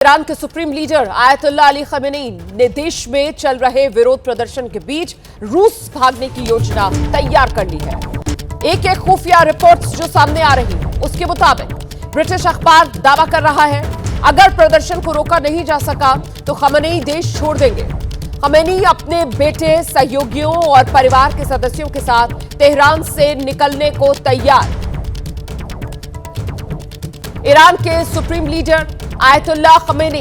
Iran के supreme leader Ayatollah Ali Khamenei ने देश में चल रहे विरोध प्रदर्शन के बीच रूस भागने की योजना तैयार कर ली है। एक खुफिया रिपोर्ट्स जो सामने आ रही है उसके मुताबिक ब्रिटिश अखबार दावा कर रहा है अगर प्रदर्शन को रोका नहीं जा सका तो खमेनी देश छोड़ देंगे। खमेनी अपने बेटे, सहयोगियों और परिवार के सदस्यों के साथ तेहरान से निकलने को तैयार। ईरान के supreme leader Ayatollah Khamenei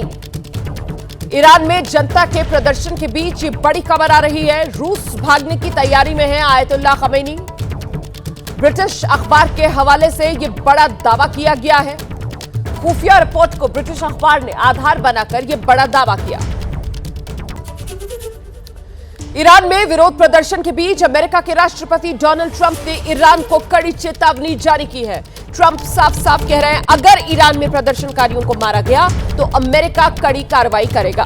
Iran में जनता के प्रदर्शन के बीच ये बड़ी खबर आ रही है। रूस भागने की तैयारी में है आयतुल्लाह खमेनी। ब्रिटिश अखबार के हवाले से ये बड़ा दावा किया गया है। खुफिया रिपोर्ट को ब्रिटिश अखबार ने आधार बनाकर यह बड़ा दावा किया। ईरान में विरोध प्रदर्शन के बीच अमेरिका के राष्ट्रपति डोनाल्ड ट्रंप ने ईरान को कड़ी चेतावनी जारी की है। ट्रंप साफ साफ कह रहे हैं अगर ईरान में प्रदर्शनकारियों को मारा गया तो अमेरिका कड़ी कार्रवाई करेगा।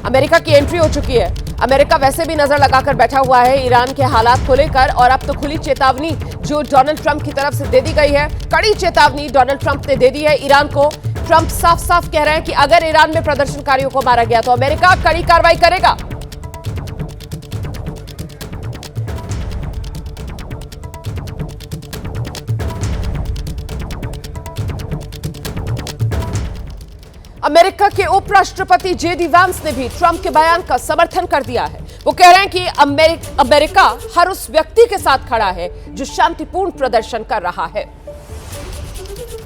अमेरिका की एंट्री हो चुकी है। अमेरिका वैसे भी नजर लगाकर बैठा हुआ है ईरान के हालात को लेकर, और अब तो खुली चेतावनी जो डोनाल्ड ट्रंप की तरफ से दे दी गई है, कड़ी चेतावनी डोनाल्ड ट्रंप ने दे दी है ईरान को। ट्रंप साफ साफ कह रहे हैं कि अगर ईरान में प्रदर्शनकारियों को मारा गया तो अमेरिका कड़ी कार्रवाई करेगा। अमेरिका के उपराष्ट्रपति जेडी वांस ने भी ट्रंप के बयान का समर्थन कर दिया है। वो कह रहे हैं कि अमेरिका हर उस व्यक्ति के साथ खड़ा है जो शांतिपूर्ण प्रदर्शन कर रहा है।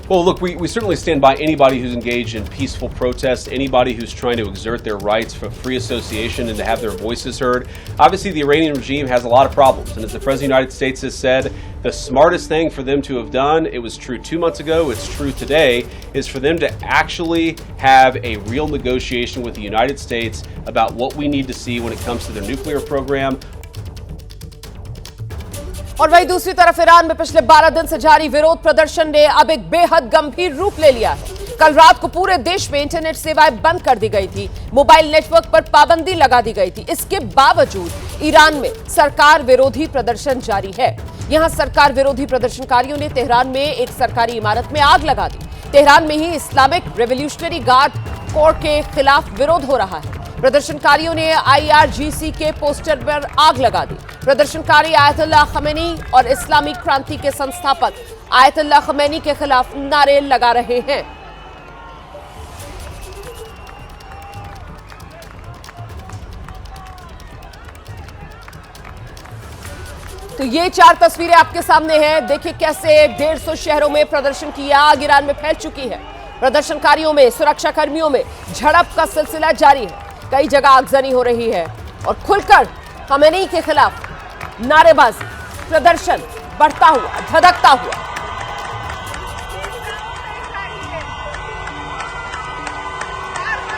Well, look, we certainly stand by anybody who's engaged in peaceful protest, anybody who's trying to exert their rights for free association and to have their voices heard. Obviously, the Iranian regime has a lot of problems, and as the President of the United States has said, the smartest thing for them to have done, it was true 2 months ago, it's true today, is for them to actually have a real negotiation with the United States about what we need to see when it comes to their nuclear program. और वहीं दूसरी तरफ Iran में पिछले 12 दिन से जारी विरोध प्रदर्शन ने अब एक बेहद गंभीर रूप ले लिया है। कल रात को पूरे देश में इंटरनेट सेवाएं बंद कर दी गई थी, मोबाइल नेटवर्क पर पाबंदी लगा दी गई थी। इसके बावजूद ईरान में सरकार विरोधी प्रदर्शन जारी है। यहां सरकार विरोधी प्रदर्शनकारियों ने तेहरान में एक सरकारी इमारत में आग लगा दी। तेहरान में ही इस्लामिक रेवोल्यूशनरी गार्ड कोर के खिलाफ विरोध हो रहा है। प्रदर्शनकारियों ने IRGC के पोस्टर पर आग लगा दी। प्रदर्शनकारी आयतुल्लाह खमेनी और इस्लामी क्रांति के संस्थापक आयतुल्लाह खमेनी के खिलाफ नारे लगा रहे हैं। तो ये 4 तस्वीरें आपके सामने हैं। देखिए कैसे 150 शहरों में प्रदर्शन की आग ईरान में फैल चुकी है। प्रदर्शनकारियों में, सुरक्षा कर्मियों में झड़प का सिलसिला जारी है। कई जगह आगजनी हो रही है और खुलकर खमेनी के खिलाफ नारेबाजी, प्रदर्शन बढ़ता हुआ, धधकता हुआ।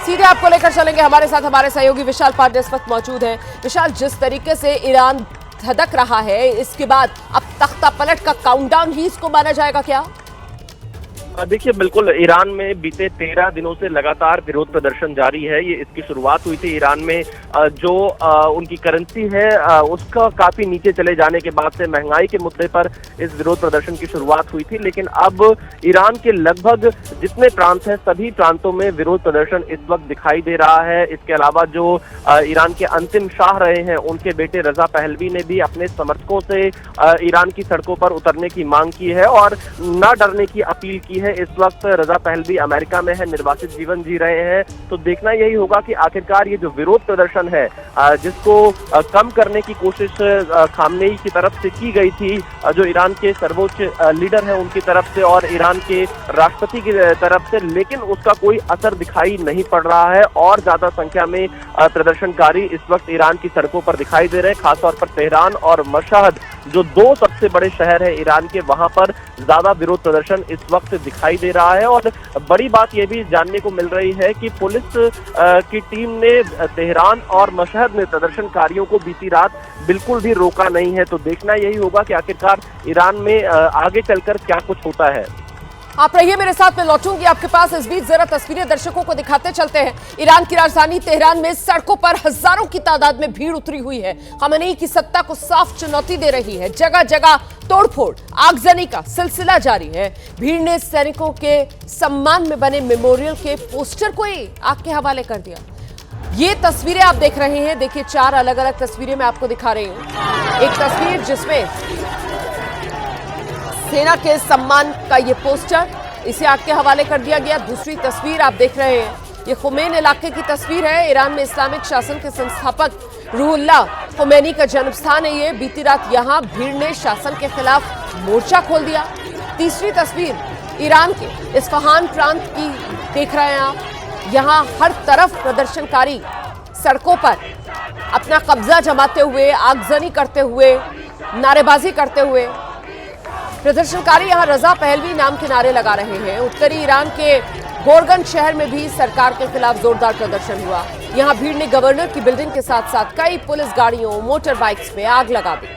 सीधे आपको लेकर चलेंगे, हमारे साथ हमारे सहयोगी विशाल पांडे इस वक्त मौजूद हैं। विशाल, जिस तरीके से ईरान धधक रहा है, इसके बाद अब तख्ता पलट का काउंटडाउन ही इसको माना जाएगा क्या? देखिए, बिल्कुल ईरान में बीते 13 दिनों से लगातार विरोध प्रदर्शन जारी है। ये इसकी शुरुआत हुई थी ईरान में जो उनकी करेंसी है उसका काफी नीचे चले जाने के बाद से महंगाई के मुद्दे पर इस विरोध प्रदर्शन की शुरुआत हुई थी। लेकिन अब ईरान के लगभग जितने प्रांत हैं सभी प्रांतों में विरोध प्रदर्शन इस वक्त दिखाई दे रहा है। इसके अलावा जो ईरान के अंतिम शाह रहे हैं उनके बेटे रजा पहलवी ने भी अपने समर्थकों से ईरान की सड़कों पर उतरने की मांग की है और न डरने की अपील की है। इस वक्त रजा पहलवी अमेरिका में है, निर्वासित जीवन जी रहे हैं। तो देखना यही होगा कि आखिरकार ये जो विरोध प्रदर्शन है जिसको कम करने की कोशिश खामनेई की तरफ से की गई थी, जो ईरान के सर्वोच्च लीडर हैं उनकी तरफ से और ईरान के राष्ट्रपति की तरफ से, लेकिन उसका कोई असर दिखाई नहीं पड़ रहा है और ज्यादा संख्या में प्रदर्शनकारी इस वक्त ईरान की सड़कों पर दिखाई दे रहे हैं। खासतौर पर तेहरान और मशहद जो 2 सबसे बड़े शहर है ईरान के, वहां पर ज्यादा विरोध प्रदर्शन इस वक्त दिखाई दे रहा है। और बड़ी बात यह भी जानने को मिल रही है कि पुलिस की टीम ने तेहरान और मशहद में प्रदर्शनकारियों को बीती रात बिल्कुल भी रोका नहीं है। तो देखना यही होगा कि आखिरकार ईरान में आगे चलकर क्या कुछ होता है। आप रहिए मेरे साथ, मैं लौटूंगी आपके पास। इस बीच जरा तस्वीरें दर्शकों को दिखाते चलते हैं। ईरान की राजधानी तेहरान में सड़कों पर हजारों की तादाद में भीड़ उतरी हुई है। खamenei की सत्ता को साफ चुनौती दे रही है। जगह जगह तोड़फोड़, आगजनी का सिलसिला जारी है। भीड़ ने सैनिकों के सम्मान में बने मेमोरियल के पोस्टर को ही आग के हवाले कर दिया। ये तस्वीरें आप देख रहे हैं, देखिए 4 अलग अलग तस्वीरें मैं आपको दिखा रही हूं। एक तस्वीर जिसमें सेना के सम्मान का ये पोस्टर, इसे आग के हवाले कर दिया गया। दूसरी तस्वीर आप देख रहे हैं, ये खुमैन इलाके की तस्वीर है। ईरान में इस्लामिक शासन के संस्थापक रूहुल्लाह खुमैनी का जन्म स्थान है ये। बीती रात यहां भीड़ ने शासन के खिलाफ मोर्चा खोल दिया। तीसरी तस्वीर ईरान के इस्फहान प्रांत की देख रहे हैं आप। यहां हर तरफ प्रदर्शनकारी सड़कों पर अपना कब्जा जमाते हुए, आगजनी करते हुए, नारेबाजी करते हुए प्रदर्शनकारी यहां रजा पहलवी नाम के नारे लगा रहे हैं। उत्तरी ईरान के गोरगन शहर में भी सरकार के खिलाफ जोरदार प्रदर्शन हुआ। यहां भीड़ ने गवर्नर की बिल्डिंग के साथ साथ कई पुलिस गाड़ियों, मोटर बाइक्स में आग लगा दी।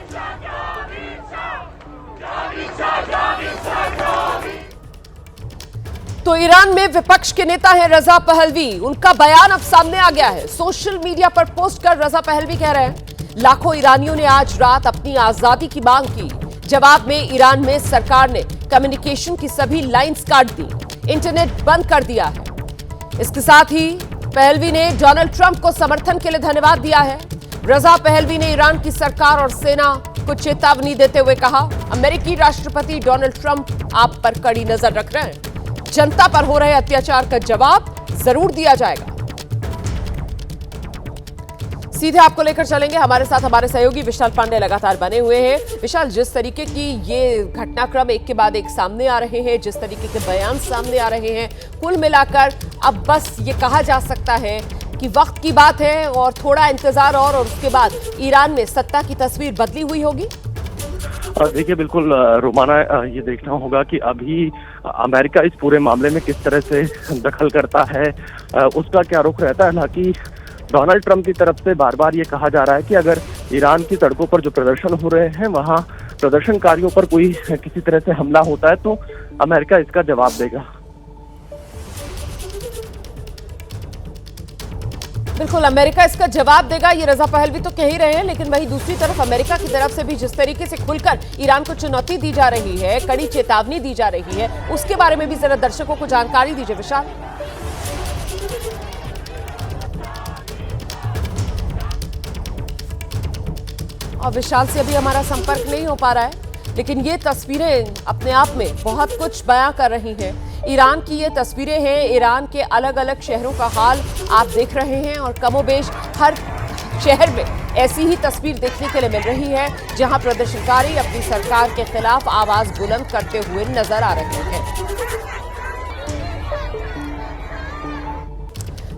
तो ईरान में विपक्ष के नेता हैं रजा पहलवी। उनका बयान अब सामने आ गया है। सोशल मीडिया पर पोस्ट कर रजा पहलवी कह रहे हैं, लाखों ईरानियों ने आज रात अपनी आजादी की मांग की। जवाब में ईरान में सरकार ने कम्युनिकेशन की सभी लाइंस काट दी, इंटरनेट बंद कर दिया है। इसके साथ ही पहलवी ने डोनाल्ड ट्रंप को समर्थन के लिए धन्यवाद दिया है। रजा पहलवी ने ईरान की सरकार और सेना को चेतावनी देते हुए कहा, अमेरिकी राष्ट्रपति डोनाल्ड ट्रंप आप पर कड़ी नजर रख रहे हैं। जनता पर हो रहे अत्याचार का जवाब जरूर दिया जाएगा। सीधे आपको लेकर चलेंगे, हमारे साथ हमारे सहयोगी विशाल पांडे लगातार बने हुए हैं। विशाल, जिस तरीके की ये घटनाक्रम एक के बाद एक सामने आ रहे हैं, जिस तरीके के बयान सामने आ रहे हैं, कुल मिलाकर अब बस ये कहा जा सकता है कि वक्त की बात है और थोड़ा इंतजार और उसके बाद ईरान में सत्ता की तस्वीर बदली हुई होगी। देखिए बिल्कुल रोमाना, ये देखना होगा कि अभी अमेरिका इस पूरे मामले में किस तरह से दखल करता है, उसका क्या रुख रहता है। हालांकि डोनाल्ड ट्रंप की तरफ से बार बार ये कहा जा रहा है कि अगर ईरान की सड़कों पर जो प्रदर्शन हो रहे हैं वहां प्रदर्शनकारियों पर कोई किसी तरह से हमला होता है तो अमेरिका इसका जवाब देगा। बिल्कुल, अमेरिका इसका जवाब देगा, ये रजा पहलवी तो कह ही रहे हैं। लेकिन वहीं दूसरी तरफ अमेरिका की तरफ से भी जिस तरीके से खुलकर ईरान को चुनौती दी जा रही है, कड़ी चेतावनी दी जा रही है, उसके बारे में भी जरा दर्शकों को जानकारी दीजिए विशाल। और विशाल से अभी हमारा संपर्क नहीं हो पा रहा है, लेकिन ये तस्वीरें अपने आप में बहुत कुछ बयां कर रही हैं। ईरान की ये तस्वीरें हैं, ईरान के अलग अलग शहरों का हाल आप देख रहे हैं और कमोबेश हर शहर में ऐसी ही तस्वीर देखने के लिए मिल रही है, जहां प्रदर्शनकारी अपनी सरकार के खिलाफ आवाज बुलंद करते हुए नजर आ रहे हैं।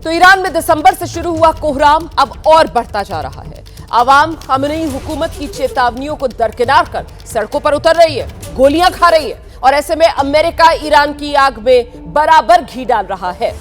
तो ईरान में दिसंबर से शुरू हुआ कोहराम अब और बढ़ता जा रहा है। आवाम खamenei हुकूमत की चेतावनियों को दरकिनार कर सड़कों पर उतर रही है, गोलियां खा रही है और ऐसे में अमेरिका ईरान की आग में बराबर घी डाल रहा है।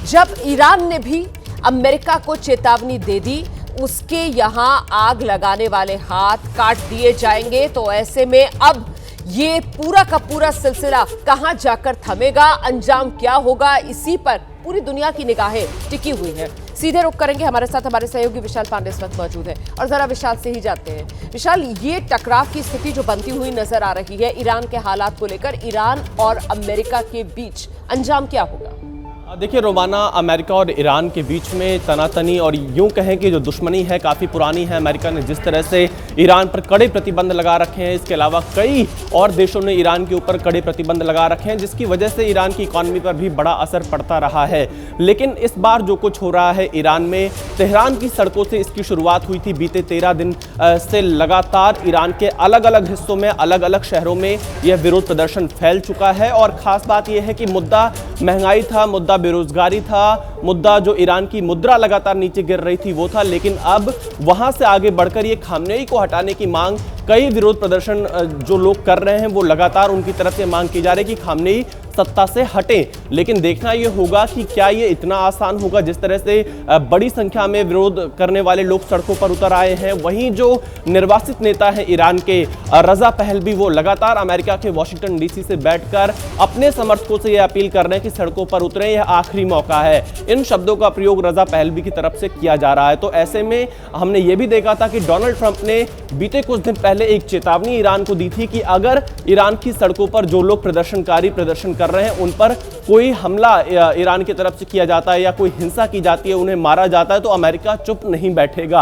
जब ईरान ने भी अमेरिका को चेतावनी दे दी, उसके यहां आग लगाने वाले हाथ काट दिए जाएंगे। तो ऐसे में अब ये पूरा का पूरा सिलसिला कहां जाकर थमेगा, अंजाम क्या होगा, इसी पर पूरी दुनिया की निगाहें टिकी हुई है। सीधे रुख करेंगे, हमारे साथ हमारे सहयोगी विशाल पांडे इस वक्त मौजूद है और जरा विशाल से ही जाते हैं। विशाल, ये टकराव की स्थिति जो बनती हुई नजर आ रही है ईरान के हालात को लेकर, ईरान और अमेरिका के बीच अंजाम क्या होगा? देखिए रोमाना, अमेरिका और ईरान के बीच में तनातनी और यूं कहें कि जो दुश्मनी है काफ़ी पुरानी है। अमेरिका ने जिस तरह से ईरान पर कड़े प्रतिबंध लगा रखे हैं, इसके अलावा कई और देशों ने ईरान के ऊपर कड़े प्रतिबंध लगा रखे हैं, जिसकी वजह से ईरान की इकॉनमी पर भी बड़ा असर पड़ता रहा है। लेकिन इस बार जो कुछ हो रहा है ईरान में, तेहरान की सड़कों से इसकी शुरुआत हुई थी। बीते 13 दिन से लगातार ईरान के अलग अलग हिस्सों में, अलग अलग शहरों में यह विरोध प्रदर्शन फैल चुका है। और ख़ास बात यह है कि मुद्दा महंगाई था, मुद्दा बेरोजगारी था, मुद्दा जो ईरान की मुद्रा लगातार नीचे गिर रही थी वो था। लेकिन अब वहां से आगे बढ़कर ये खamenei को हटाने की मांग, कई विरोध प्रदर्शन जो लोग कर रहे हैं वो लगातार उनकी तरफ से मांग की जा रही है कि खamenei सत्ता से हटें। लेकिन देखना यह होगा कि क्या ये इतना आसान होगा। जिस तरह से बड़ी संख्या में विरोध करने वाले लोग सड़कों पर उतर आए हैं, वहीं जो निर्वासित नेता हैं ईरान के रजा पहलवी, वो लगातार अमेरिका के वॉशिंगटन डीसी से बैठकर अपने समर्थकों से यह अपील कर रहे हैं कि सड़कों पर उतरें, यह आखिरी मौका है। इन शब्दों का प्रयोग रजा पहलवी की तरफ से किया जा रहा है। तो ऐसे में हमने ये भी देखा था कि डोनाल्ड ट्रंप ने बीते कुछ दिन पहले एक चेतावनी ईरान को दी थी कि अगर ईरान की सड़कों पर जो लोग प्रदर्शनकारी प्रदर्शन कर रहे हैं उन पर कोई हमला ईरान की तरफ से किया जाता है या कोई हिंसा की जाती है, उन्हें मारा जाता है, तो अमेरिका चुप नहीं बैठेगा।